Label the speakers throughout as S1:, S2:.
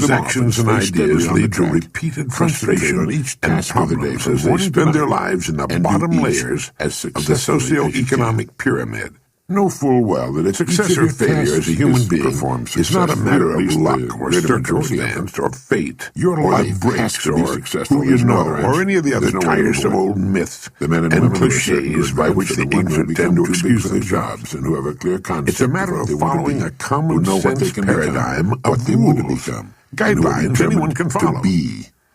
S1: Those
S2: them off
S1: actions and
S2: stay steadily
S1: ideas
S2: on the
S1: lead to
S2: track,
S1: repeated
S2: concentrating
S1: frustration
S2: on each
S1: and
S2: task of the day
S1: problems
S2: from
S1: as they
S2: morning to
S1: spend their
S2: night,
S1: lives in the
S2: and do
S1: bottom
S2: each
S1: layers
S2: as
S1: of the
S2: successfully as you
S1: socioeconomic pyramid.
S2: Know full well that if
S1: Success
S2: each
S1: or
S2: of your
S1: failure as
S2: tasks
S1: a human
S2: is
S1: being
S2: performed
S1: is not a
S2: successfully,
S1: matter
S2: or at
S1: of
S2: least
S1: luck
S2: the
S1: or
S2: great majority of
S1: circumstance
S2: them,
S1: or fate.
S2: your
S1: Or
S2: life
S1: the breaks
S2: has to be
S1: or
S2: successful.
S1: who you
S2: There's no
S1: know
S2: other
S1: or
S2: answer.
S1: any of the other
S2: There's no way to
S1: tiresome
S2: avoid it.
S1: old myths
S2: The men and
S1: and
S2: women who are certain to
S1: cliches by
S2: advance
S1: which
S2: are
S1: the
S2: the ones who
S1: ignorant
S2: become
S1: tend to
S2: too big
S1: excuse
S2: for their
S1: themselves.
S2: jobs and who have a clear concept
S1: It's a matter
S2: what
S1: of
S2: they want to
S1: following
S2: be,
S1: a
S2: who
S1: common
S2: know what they
S1: sense
S2: can
S1: paradigm
S2: become,
S1: of
S2: what they want to
S1: rules,
S2: become, and who are
S1: guidelines anyone
S2: determined
S1: can
S2: to
S1: follow.
S2: be.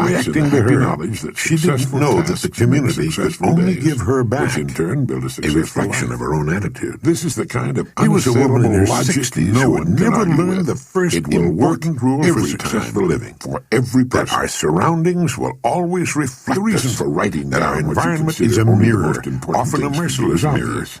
S1: overreacting to her. She didn't know that the community could only give her back
S2: which in turn build a
S1: reflection of her own attitude.
S2: This is the kind of
S1: He was a woman in her
S2: logic
S1: 60s
S2: no
S1: who
S2: one
S1: had
S2: can
S1: never
S2: argue
S1: learned
S2: with.
S1: the first
S2: It will work
S1: important rule for
S2: every
S1: successful
S2: time,
S1: living.
S2: for every
S1: That
S2: person.
S1: our surroundings will always reflect
S2: The reason
S1: us,
S2: for writing
S1: that our
S2: down what you
S1: environment
S2: consider
S1: is a
S2: only the
S1: mirror,
S2: most important
S1: often a
S2: things to do
S1: merciless
S2: is
S1: mirror.
S2: obvious.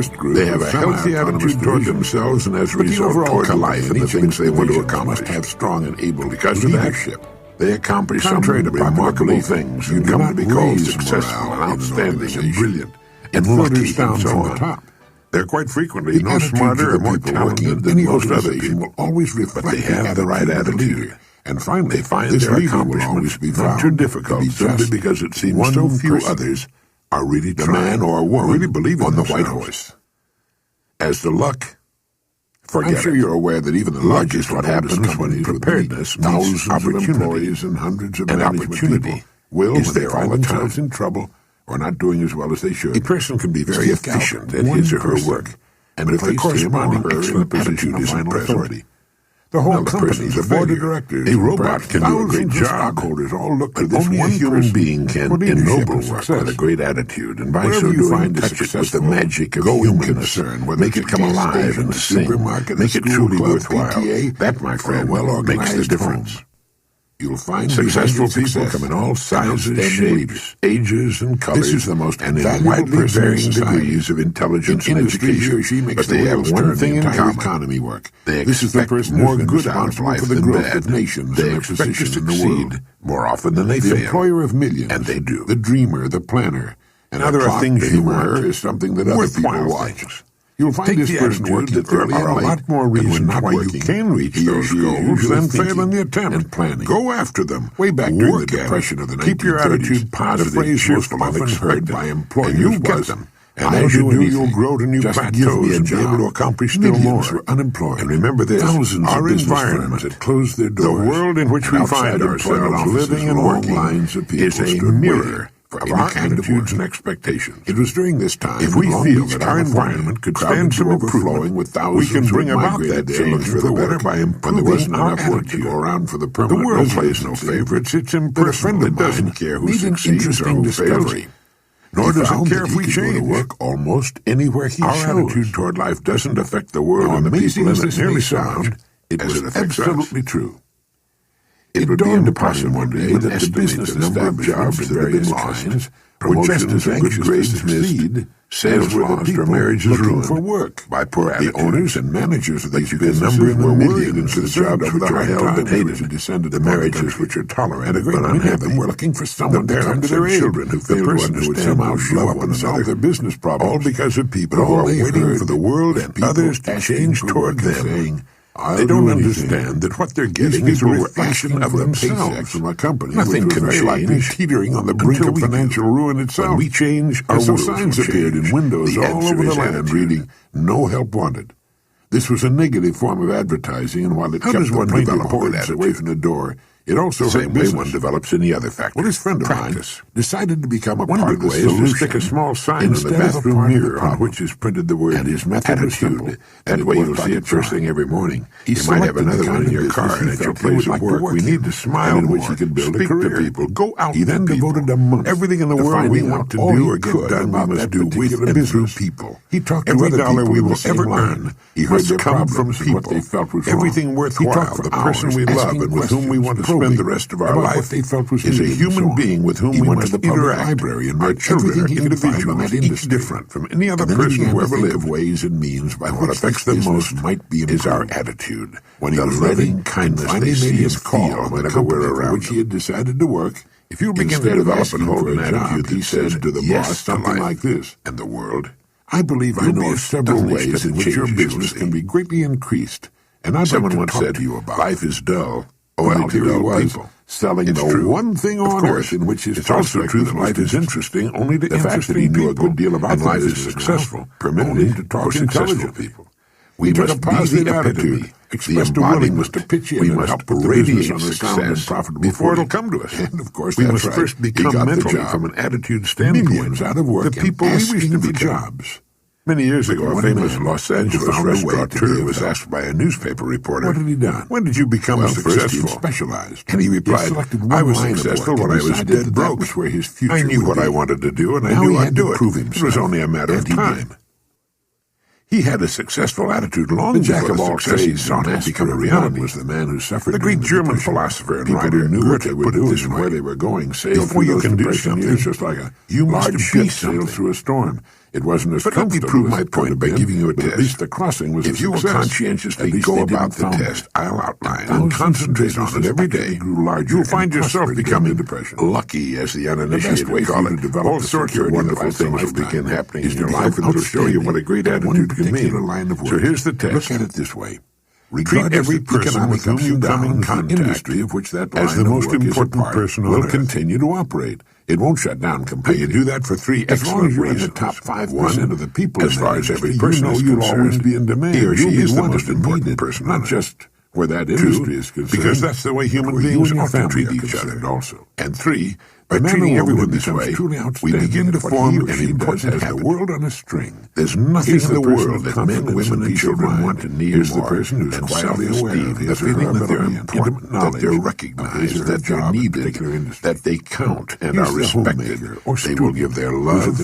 S1: first group, they have a healthy attitude toward themselves and as a result toward life and the things they want to accomplish. Must have strong and able leadership. They accomplish contrary to remarkable things. You do not be called successful and outstanding and brilliant and filters down from the top. They're quite frequently no smarter or more talented than most other people, will always reflect but they have the right attitude. And finally, they find their accomplishments not too difficult simply because it seems so few others are really the man or woman really believe on the white horse. As to luck, I'm sure you're aware that even the luck is what happens when preparedness meets thousands of employees and hundreds of opportunity will, when they find themselves in trouble or not doing as well as they should. A person can be very efficient at his or her work, and if the corresponding excellent attitude is in authority, the whole company, the board of directors, a robot can do a great job. Stockholders all look to this one human being can ennoble work with a great attitude, and by so doing, touch it with the magic of human concern, make it come alive and sing, make it truly worthwhile. That, my friend, makes the difference. You'll find successful people come in all sizes, shapes, ages, and colors. This is the most widely varying degrees of intelligence and education. But they have one thing in common: economy work. They expect more good out of life than bad. They expect to succeed more often than they fail. The employer of millions, and they do. The dreamer, the planner, and other things you want is something that other people watch. You'll find this person working that there are a lot more reasons why you can reach those goals than fail in the attempt. And planning. Go after them. Way back during the Depression of the 1930s, keep your attitude positive. The phrase most often heard by employers you'll get them. And as you do, you'll grow to new plateaus and be able to accomplish still more. Were unemployed. And remember this, our environment that closed their doors, the world in which we find ourselves living and working, is a mirror of our attitudes and expectations. It was during this time, if we feel that our environment could stand some improvement, we can bring about that change for the better by improving our attitude to go around for the permanent. The world plays no favorites. It's impersonal. It doesn't care who succeeds or who fails. Nor does it care if we change. Work almost anywhere he chose. Our attitude toward life doesn't affect the world and the people as it nearly sounds. It was absolutely true. It dawned upon him one day that the business number of jobs of various kinds were just as anxious to succeed, sales were lost or marriages ruined for work by poor attitude. The owners and managers of these businesses were millions of jobs which are held and hated, the marriages which are tolerant and but unhappy were looking for someone to come to their children who failed to understand somehow show up and solve their business problems, all because of people who are waiting for the world and others to change toward them, saying, they don't understand that what they're getting is a reflection of themselves from a company. Nothing can change, teetering on the brink of financial ruin itself. When we change, our signs appeared in windows all over the land reading, "No help wanted." This was a negative form of advertising, and while it kept the plaintive poets away from the door, it also hurt business. One develops any other factor. Well, his friend of mine decided to become a part of the solution. Stick a small sign in the bathroom mirror on which is printed the word, and his method was simple. That way you'll see it first thing every morning. You might have another one in your car, and at your place of work, we need to smile in which he could build a career. To people. Go out. He then devoted a month. Everything in the world we want to do or get done, we must do with and through people. He talked to every dollar we will ever earn. He heard their problems from people. Everything worthwhile. The person we love and with whom we want to spend the rest of our life is a human being with whom we must interact. Our children are individuals, each different from any other person who ever lived. Ways and means by what affects them most might be is our attitude. When the loving kindness they see us feel whenever we're around which he had decided to work. If you begin to develop and hold an attitude that says to the boss something like this, and the world, I believe I know of several ways in which your business can be greatly increased. And I'd like to talk to you about life is dull. Well, here he was, selling the one thing on earth in which it's also true that life is interesting, only to the fact that he knew a good deal about life is successful, permitted him to talk to successful people. We must a positive attitude, expressed a willingness to pitch in and help radiate success before it'll come to us. And of course, we must first become mentally, from an attitude standpoint, out of work, the people we wish to be jobs. Many years ago, a famous Los Angeles restaurateur was asked by a newspaper reporter, "What had he done? When did you become successful?" Specialized. And he replied, "I was successful when I was dead broke. I knew what I wanted to do, and I knew I'd do it. It was only a matter of time." He had a successful attitude long before the all trades sought to become a reality. Was the man who suffered. The great German philosopher and writer knew what they were doing and where they were going. Before you can do something, it's just like a large ship sails through a storm. It wasn't as comfortable. Let me prove my point by giving you a test. At least the crossing was a success. If you will conscientiously go about the test I'll outline and concentrate on it every day, you'll find yourself becoming lucky, as the uninitiated call it. All sorts of wonderful things will begin happening in your life, and it'll show you what a great attitude can mean. So here's the test. Look at it this way. Treat every person with whom you come in contact as the most important person will continue to operate. It won't shut down completely. You do that for three excellent reasons. The top 5% of the people, as far as every person is concerned, you'll always be in demand. He or she is the most important person, not just where that industry is concerned, because that's the way human beings ought to treat each other also. And three, by treating everyone this way, we begin to form an important habit. The world on a string. There's nothing in the world that men, women, and children want and need more the person who's quietly aware of the feeling that they're important, that they're recognized, that they're needed, that they count and are respected. They will give their love,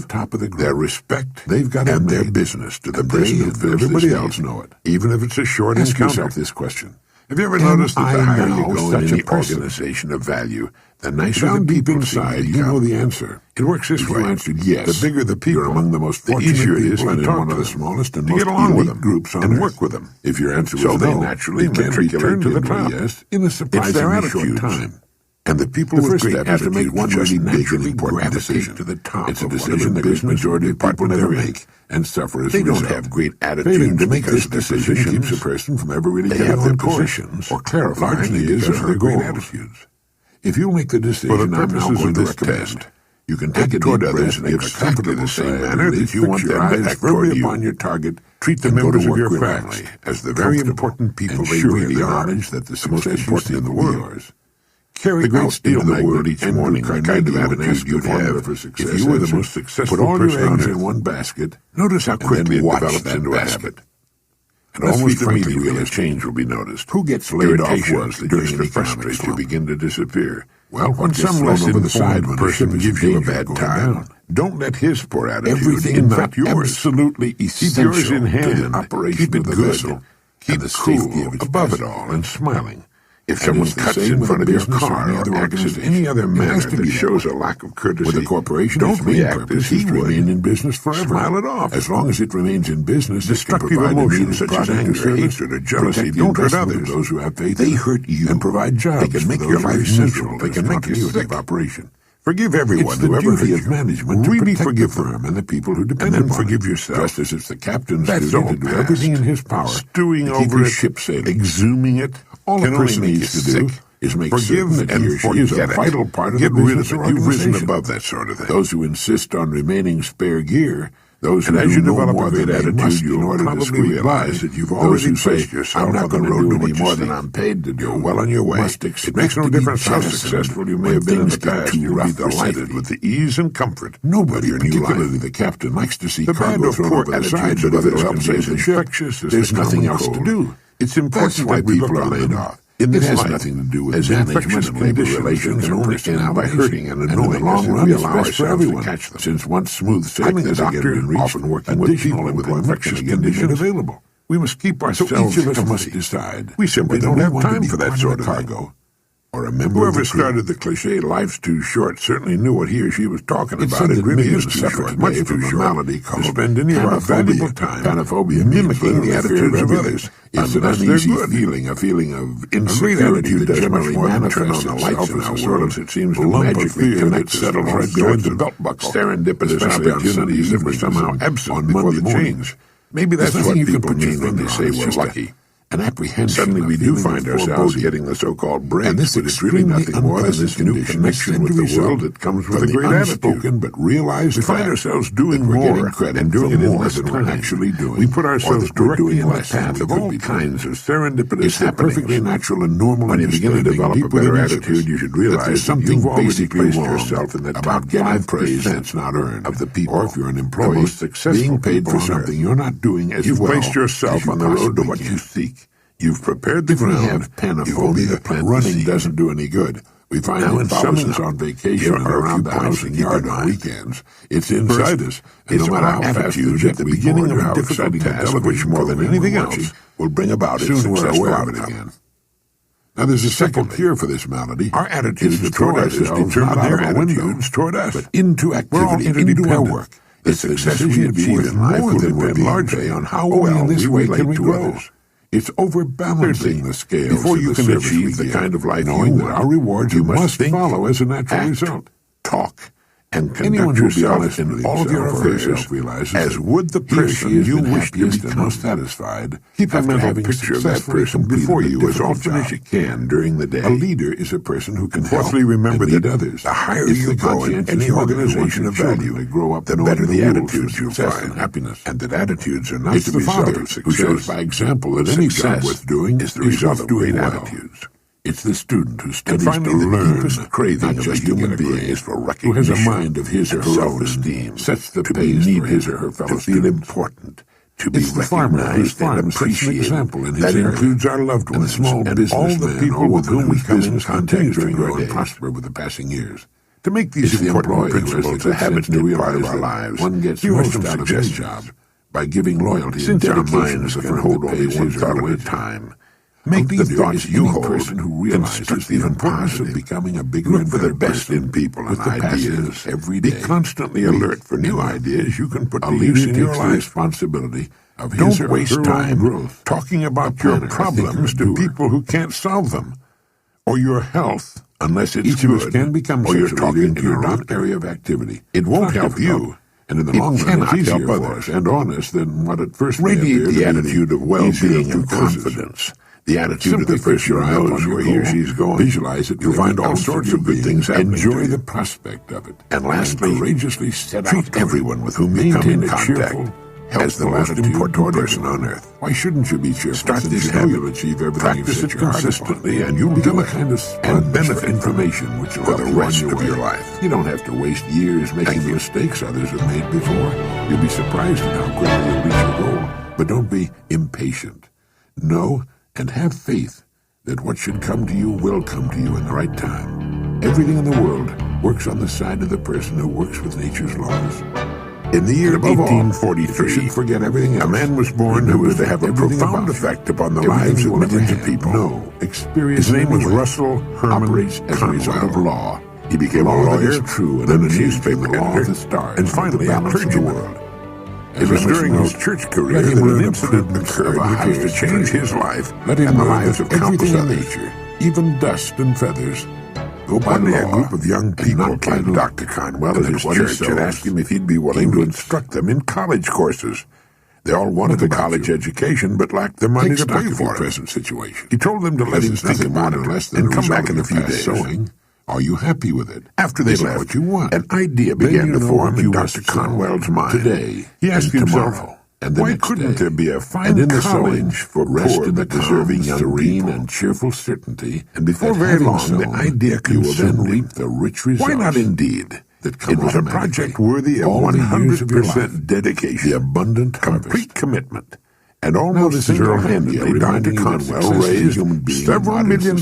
S1: their respect, and their business to the person who fills everybody else know it, even if it's a short encounter. Ask yourself this question. Have you ever noticed that the higher you go in any organization of value, the nicer the people inside, you know the answer. It works this way. If you answered yes, the bigger the people, you're among the most fortunate people and in one of the smallest and most elite groups on and work with them. If your answer was no, naturally matriculate to the top. Yes, in a surprisingly short time. And the people with great attitude have to make one really big and important decision to the top. It's a decision the great majority of people never make and suffer as a result. They don't have great attitude to make this decision keeps a person from ever really getting their positions or clarifying ideas of their great attitudes. If you make the decision I'm now going to recommend, you can take it toward others in exactly the same manner that you want them to act firmly upon your target. Treat the members of your family as the very important people they really are, that the most important in the world. Carry the steel magnet each morning, the kind of attitude you'd have for success. If you were the most successful person in one basket, notice how quickly it develops into a habit. And almost immediately a change will be noticed. Who gets laid off once during the frustrates you begin to disappear? Well, when some less over the side person gives you a bad time, don't let his poor attitude, not yours, absolutely essential. Keep yours in hand, keep it good, keep cool, above it all, and smiling. If someone cuts in front of your car or acts in any other manner that shows a lack of courtesy, with a corporation, don't react as he would. Remain in business forever. Smile it off. As long as it remains in business, destructive emotions such as anger, hatred, or jealousy don't hurt others. Those who have faith, they hurt you and provide jobs. They can make your life miserable. They can make you sick. Operation. Forgive everyone who ever hurt you. Management really forgive the firm and the people who depend upon it. And then forgive yourself, just as it's the captain's duty to do everything in his power, stewing over it, ship sailing, exhuming it. All a person needs to do is make certain that he or she is a vital part of the business. You've risen above that sort of thing. Those who insist on remaining spare gear, those who do develop a great attitude, you'll probably realize that you've already placed yourself on the road to any more than I'm paid to do. Well on your way. It makes no difference how successful you may have been in the past. You'll be delighted with the ease and comfort. Nobody, particularly the captain, likes to see cargo thrown over the side, but others can say it's infectious. There's nothing else to do. It's important that people are laid off. It has nothing to do with management and labor relations and only end by hurting and annoying. In the long run, it's best for everyone to catch them. Since once smooth sailing has again been reached, often working with people with infectious conditions available. We must keep ourselves healthy. Each of us must decide. We simply don't have time for that sort of cargo. Or a member whoever started the cliche "life's too short" certainly knew what he or she was talking about. It really is too short, much too short, malady called to spend any of our valuable time mimicking the attitudes of others. It's an uneasy feeling, a feeling of insecurity that generally manifests on the lights in our world. It seems to magically connect settles right joins the belt buckle. Serendipitous opportunities that were somehow absent before the change. Maybe that's what people mean when they say we're lucky. An apprehension. Suddenly we do find ourselves getting the so-called break, and this is really nothing more than this new connection with the world that comes with a great attitude. But realize we find ourselves doing more and doing it in less than we're actually doing. We put ourselves directly in the path of all kinds of serendipitous happenings. Perfectly natural and normal. When you begin to develop a better attitude, you should realize something basically placed yourself in the top 5% not earned of the people. Or if you're an employee, being paid for something you're not doing as well. You've placed yourself on the road to what you seek. You've prepared the ground. We have panophobia. Running doesn't do any good. We find now that thousands on vacation and around the house and yard on weekends. It's inside us. And no matter how fast you at the beginning of a difficult task, which more than anything else will bring about its successful outcome. Now there's a simple cure for this malady. Our attitudes toward ourselves determine their attitudes toward us, but into activity, into our work. The success we achieve in life will depend largely on how well we relate to others. It's overbalancing the scales. Before you can achieve the kind of life knowing that our rewards you must follow as a natural result. Talk and conduct yourself in all of your affairs as would the person you wish to be most satisfied. Keep a mental picture of that person before you as often as you can during the day. A leader is a person who can help remember that others. The higher you go in any organization of value, the better the attitudes you find, happiness, and that attitudes are not the result of success. Who shows by example that any job worth doing is the result of great attitudes. It's the student who studies to learn, the craving of a human being is for recognition, who has a mind of his or her self-esteem, sets the pace for his or her fellow to feel important, to be recognized and appreciated. That includes our loved ones and all the people with whom we come in contact during our day and prosper with the passing years. To make these important principles a habit to be part of our lives, one gets most out of his job by giving loyalty and our minds can hold only one thought at a time. Make the thoughts you hold constructive and positive, becoming a bigger look for the best in people and ideas every day. Be constantly alert for new ideas you can put to use in your life. Responsibility of his Don't waste time talking about your problems to people who can't solve them, or your health unless it's good. Each of us can become or you're talking to your own area of activity. It won't help you. And in the long run, it's easier for us and honest than what at first radiate the attitude of well-being and confidence. The attitude of the person who knows where he or she's going. Visualize it. You'll find all sorts of good things happening. Enjoy the prospect of it. And lastly, courageously treat everyone with whom you come in contact as the most important person on earth. Why shouldn't you be cheerful? Start this habit. You'll achieve everything. Practice it consistently, and you'll become a kind of and benefit information which will for the rest of your life. You don't have to waste years making the mistakes others have made before. You'll be surprised at how quickly you'll reach your goal. But don't be impatient. Know and have faith that what should come to you will come to you in the right time. Everything in the world works on the side of the person who works with nature's laws. In the year 1843, should forget everything else. A man was born who was to have a profound effect upon the lives of millions of people. No experience. His name was Russell Herman as a result of law. He became a lawyer, true, and then a newspaper editor, and finally a clergyman. It was during his church career that an incident occurred which was to change his life and the lives of countless others, even dust and feathers. One day, a group of young people came to Dr. Conwell at his church and asked him if he'd be willing to instruct them in college courses. They all wanted a college education, but lacked the money to pay for it. He told them to let him think about it and come back in a few days. Are you happy with it? After they left, what you want. An idea began to form in Dr. Conwell's mind. Today, he asked himself, why couldn't there be a fine college for poor but deserving young serene and cheerful certainty? And before very long, the idea consumed then reap the rich results. Why not indeed? It was a project worthy of 100% dedication, the abundant, complete commitment. And almost single-handedly, Dr. Conwell raised several $1 million,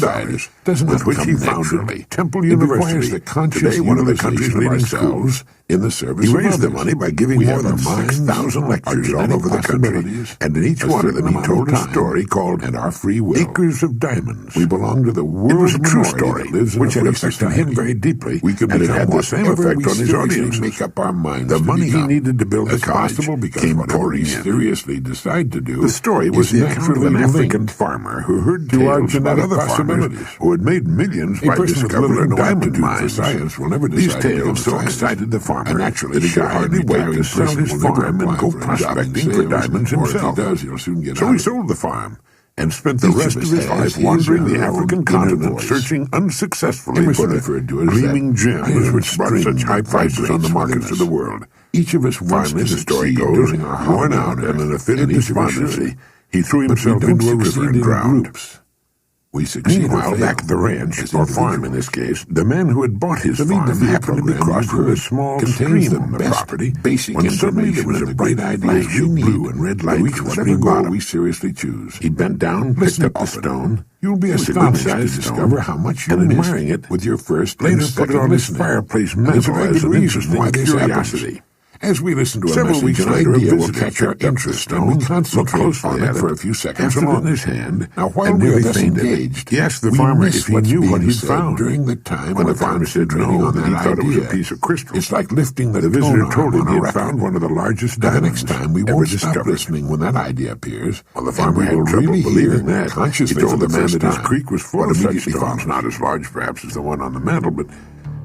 S1: with which he founded Temple University, today one of the country's leading schools in the service of others. He raised the money by giving more than 6,000 lectures all over the country, and in each one of them he told a story called "And Our Free Will." Acres of diamonds. We belong to the world. It was a true story, which had affected him very deeply, and it had the same effect on his audience. Make up our minds. The money he needed to build the college came pouring in. Seriously decide to do. The story was the account of an African farmer who heard tales about other farmers who had made millions by discovering diamond mines. These tales so excited the farmer that he could hardly wait to sell his farm and go prospecting for diamonds himself. So he sold the farm and spent the rest of his life wandering the African continent, searching unsuccessfully for gleaming gems which brought such high prices on the markets of the world. Each of us finally, the story goes, worn out and in a fit of despondency, he threw himself into a river and drowned. Meanwhile, back at the ranch, or farm in this case, the man who had bought his farm happened to be crossed with a small stream on the property, when suddenly there was a bright idea of blue and red light reach whatever goal we seriously choose. He bent down, picked up the stone. You'll be astonished to discover how much you missed admiring it with your first later put it on his fireplace mantel as an interesting curiosity. As we listen to
S2: Several weeks later, a visitor will catch our interest, and we
S1: look closely at it
S2: for a few seconds
S1: in
S2: alone.
S1: his hand.
S2: Now, while we are thus engaged,
S1: he asked the farmer if he knew what he'd found
S2: during the time
S1: when the farmer said no, that he thought it was a piece of crystal.
S2: It's like lifting the
S1: visitor told him he had
S2: found
S1: one of the largest
S2: the
S1: diamonds
S2: next time we
S1: ever
S2: won't stop
S1: discovered.
S2: listening when that idea appears.
S1: Well, the farmer
S2: and we
S1: had
S2: will
S1: trouble
S2: really
S1: believing
S2: hear
S1: that.
S2: consciously
S1: He told
S2: for
S1: the
S2: the
S1: man
S2: first
S1: that his
S2: time
S1: creek was full
S2: what
S1: of such
S2: immediately
S1: stones,
S2: followed.
S1: not as large perhaps as the one on the mantel, but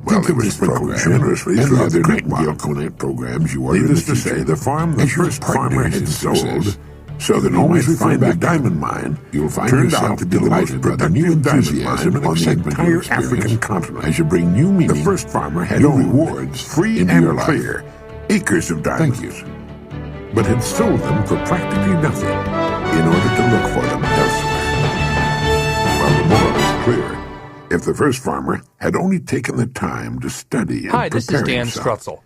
S2: Well,
S1: it was
S2: this
S1: sprinkled
S2: program
S1: generously
S2: and the
S1: throughout
S2: other
S1: the creek
S2: Nightingale
S1: bottom.
S2: Conant programs you order in
S1: Needless
S2: the
S1: to say,
S2: future.
S1: the farm the
S2: As your
S1: first farmer had
S2: partner
S1: sold,
S2: success,
S1: so that
S2: always
S1: always we find the
S2: back
S1: diamond mine,
S2: you'll find
S1: turned
S2: yourself
S1: out to be the most
S2: delighted by the new
S1: productive diamond
S2: enthusiasm
S1: mine
S2: and
S1: on the
S2: excitement
S1: entire
S2: you'll experience
S1: African continent.
S2: as you bring new meaning
S1: The first farmer had
S2: new
S1: owned
S2: rewards
S1: free
S2: into
S1: and
S2: your life.
S1: clear acres of diamonds.
S2: Thank you.
S1: But had sold them for practically nothing in order to look for them elsewhere. Well, the moral is clear. If the first farmer had only taken the time to study and
S3: Hi, this is
S1: prepare
S3: Dan
S1: himself
S3: Strutzel.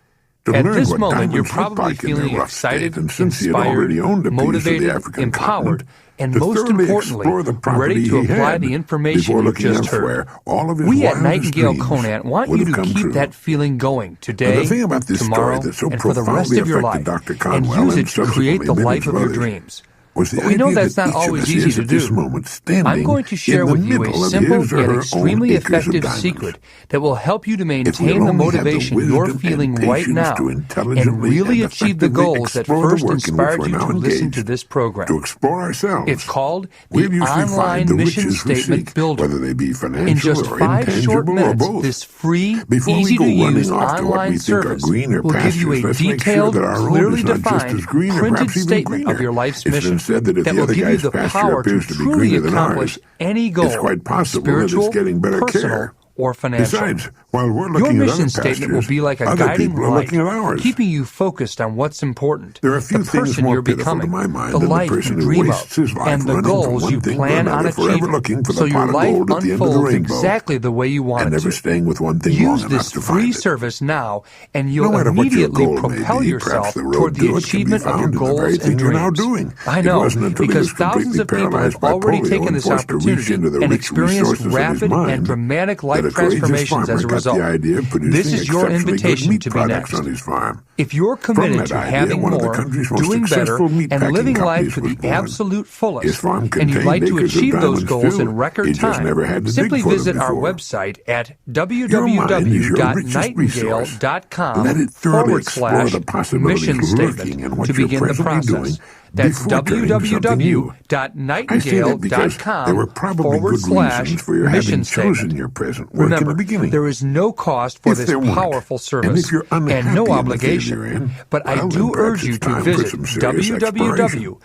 S1: to
S3: At
S1: learn
S3: this
S1: what
S3: moment, you're
S1: diamonds look
S3: probably
S1: like in their
S3: feeling
S1: rough
S3: excited,
S1: state, and since he had
S3: inspired,
S1: already owned a piece of the
S3: motivated,
S1: African
S3: empowered,
S1: continent,
S3: and
S1: to
S3: most
S1: thoroughly
S3: importantly,
S1: explore the property
S3: ready to
S1: he
S3: apply
S1: had
S3: the information
S1: before
S3: you've
S1: looking
S3: just heard.
S1: elsewhere, all of his
S3: We at
S1: wildest
S3: Nightingale
S1: dreams
S3: Conant want
S1: would
S3: you
S1: have
S3: to
S1: come
S3: keep
S1: true.
S3: that feeling going
S1: Now,
S3: today,
S1: the thing about this
S3: tomorrow,
S1: story that so
S3: and for the rest
S1: profoundly
S3: of your
S1: affected
S3: life,
S1: Dr.
S3: and
S1: Conwell
S3: use it to create the
S1: subsequently
S3: life
S1: millions
S3: of your
S1: others
S3: dreams.
S1: was the
S3: But we know
S1: idea
S3: that's
S1: that
S3: not
S1: each of
S3: always
S1: us
S3: easy
S1: is
S3: to
S1: at this
S3: do.
S1: moment standing
S3: I'm going to share
S1: in the
S3: with you a
S1: middle of
S3: simple
S1: his or
S3: yet
S1: her own
S3: extremely
S1: acres of
S3: effective
S1: diamonds.
S3: secret that will help you to
S1: If we'll
S3: maintain the
S1: only have the
S3: motivation you're
S1: wisdom
S3: feeling
S1: and
S3: right
S1: patience
S3: now
S1: to
S3: and
S1: intelligently
S3: really
S1: and
S3: achieve the
S1: effectively
S3: goals that
S1: explore the
S3: first
S1: work in which
S3: inspired
S1: we're
S3: you
S1: now
S3: to listen to
S1: engaged,
S3: this program.
S1: to explore ourselves.
S3: It's called
S1: We'll
S3: the
S1: usually
S3: Online
S1: find the
S3: Mission
S1: riches we
S3: Statement
S1: seek,
S3: Builder.
S1: whether they be
S3: In
S1: financial
S3: just
S1: or
S3: 5 short
S1: intangible or
S3: minutes,
S1: both.
S3: this free,
S1: Before we go running
S3: easy-to-use
S1: off to what
S3: online
S1: we think are
S3: service
S1: greener
S3: will give you
S1: pastures,
S3: a
S1: let's make sure
S3: detailed,
S1: that our own
S3: clearly
S1: is not just
S3: defined,
S1: as green or
S3: printed
S1: perhaps even
S3: statement of
S1: greener.
S3: your life's
S1: It's
S3: mission
S1: been said that if
S3: that
S1: the
S3: will
S1: other
S3: give you
S1: guy's
S3: the
S1: pasture
S3: power to
S1: appears to be
S3: truly
S1: greener than
S3: accomplish
S1: ours,
S3: any goal,
S1: it's quite possible that
S3: spiritual,
S1: it's getting better
S3: personal,
S1: care.
S3: or financial.
S1: Besides, while we're
S3: Your
S1: looking at
S3: mission
S1: other
S3: statement will
S1: pastures,
S3: be like a
S1: other
S3: guiding
S1: people are
S3: light,
S1: looking at ours.
S3: keeping you focused on what's important,
S1: There are few
S3: the
S1: things
S3: person
S1: more
S3: you're
S1: pitiful to
S3: becoming,
S1: my mind
S3: the
S1: than the
S3: life
S1: person
S3: you
S1: who
S3: dream
S1: wastes
S3: of,
S1: his life
S3: and the
S1: running from
S3: goals
S1: one
S3: you
S1: thing to
S3: plan on
S1: another, forever
S3: achieving,
S1: looking for
S3: so
S1: the
S3: your
S1: pot of
S3: life
S1: gold at the end of the
S3: unfolds
S1: rainbow,
S3: exactly the way you want
S1: and
S3: it
S1: never
S3: to.
S1: staying with one thing long
S3: Use
S1: enough
S3: this
S1: to
S3: free
S1: find it.
S3: service now, and
S1: No
S3: you'll
S1: matter what your
S3: immediately
S1: goal may
S3: propel
S1: be,
S3: yourself
S1: perhaps the road
S3: toward the
S1: to it can be
S3: achievement of
S1: found
S3: your
S1: in the
S3: goals
S1: very
S3: and
S1: thing you're now
S3: dreams.
S1: doing.
S3: I
S1: It
S3: know,
S1: wasn't until he
S3: because
S1: was completely
S3: thousands of people
S1: paralyzed
S3: have
S1: by
S3: already
S1: polio
S3: taken
S1: and
S3: this
S1: forced to reach
S3: opportunity
S1: into the
S3: and
S1: rich
S3: experienced
S1: resources of his
S3: rapid
S1: mind,
S3: and dramatic
S1: that
S3: life
S1: a courageous
S3: transformations as
S1: farmer
S3: a
S1: got
S3: result.
S1: the idea of producing
S3: This is your
S1: exceptionally good
S3: invitation
S1: meat
S3: to be
S1: products
S3: next.
S1: on his farm.
S3: If you're
S1: From
S3: committed
S1: that
S3: to
S1: idea,
S3: having
S1: one of the
S3: more,
S1: country's most
S3: doing better,
S1: successful meat
S3: and
S1: packing
S3: living life
S1: companies
S3: to
S1: was
S3: the
S1: born.
S3: absolute
S1: His
S3: fullest,
S1: farm
S3: and you'd
S1: contained
S3: like to
S1: acres of
S3: achieve those
S1: diamonds
S3: goals
S1: too.
S3: in record
S1: He just
S3: time,
S1: never had to
S3: simply
S1: dig for them
S3: visit our
S1: before.
S3: website at
S1: Your mind is your richest resource.
S3: www.nightingale.com
S1: Let it thoroughly explore the possibilities
S3: mission
S1: lurking
S3: statement
S1: in what
S3: to
S1: you're
S3: begin the
S1: presently
S3: process.
S1: doing
S3: That's
S1: before turning something new. I say that because there were probably good reasons for your having
S3: www.nightingale.com/mission
S1: chosen
S3: statement.
S1: your present work in
S3: Remember,
S1: the beginning.
S3: there is no cost for
S1: If
S3: this
S1: there weren't,
S3: powerful
S1: and
S3: service
S1: if you're unhappy
S3: and
S1: in
S3: no
S1: the field
S3: obligation.
S1: you're in,
S3: But I
S1: well,
S3: do
S1: then perhaps
S3: urge you
S1: it's
S3: to
S1: time for
S3: visit
S1: some serious exploration.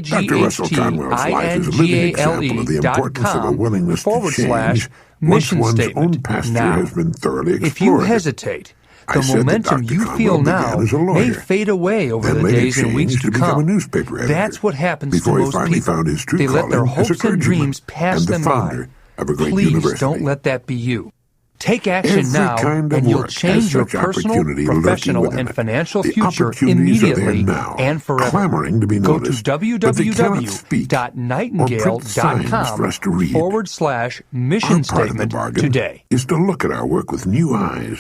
S1: Dr. Russell Conwell's life is a living example of the importance of a willingness to change once
S3: www.nightingale.com/mission
S1: one's own
S3: statement.
S1: pasture
S3: Now,
S1: has been thoroughly explored.
S3: if you hesitate,
S1: I
S3: the
S1: said that
S3: momentum
S1: Dr.
S3: you
S1: Conwell
S3: feel
S1: began
S3: now
S1: as a
S3: may
S1: lawyer,
S3: fade away over
S1: then
S3: the
S1: later
S3: days and weeks
S1: changed
S3: to
S1: to become a
S3: come.
S1: newspaper editor,
S3: That's what happens
S1: before
S3: to
S1: he
S3: most
S1: finally
S3: people.
S1: found his true
S3: They let their
S1: calling as a
S3: hopes and
S1: clergyman
S3: dreams pass
S1: and the
S3: them by.
S1: founder of a great
S3: Please
S1: university.
S3: don't let that be you. Take action
S1: Every
S3: now,
S1: kind of
S3: and you'll
S1: work
S3: change
S1: has
S3: your
S1: such
S3: personal,
S1: opportunity lurking
S3: professional,
S1: within
S3: and
S1: it.
S3: financial
S1: The
S3: future
S1: opportunities are there
S3: immediately
S1: now,
S3: and forever.
S1: clamoring to be
S3: Go
S1: noticed,
S3: to
S1: but they cannot speak or print signs for us to read.
S3: www.nightingale.com/mission
S1: Our part of the
S3: statement
S1: bargain
S3: today.
S1: is to look at our work with new eyes.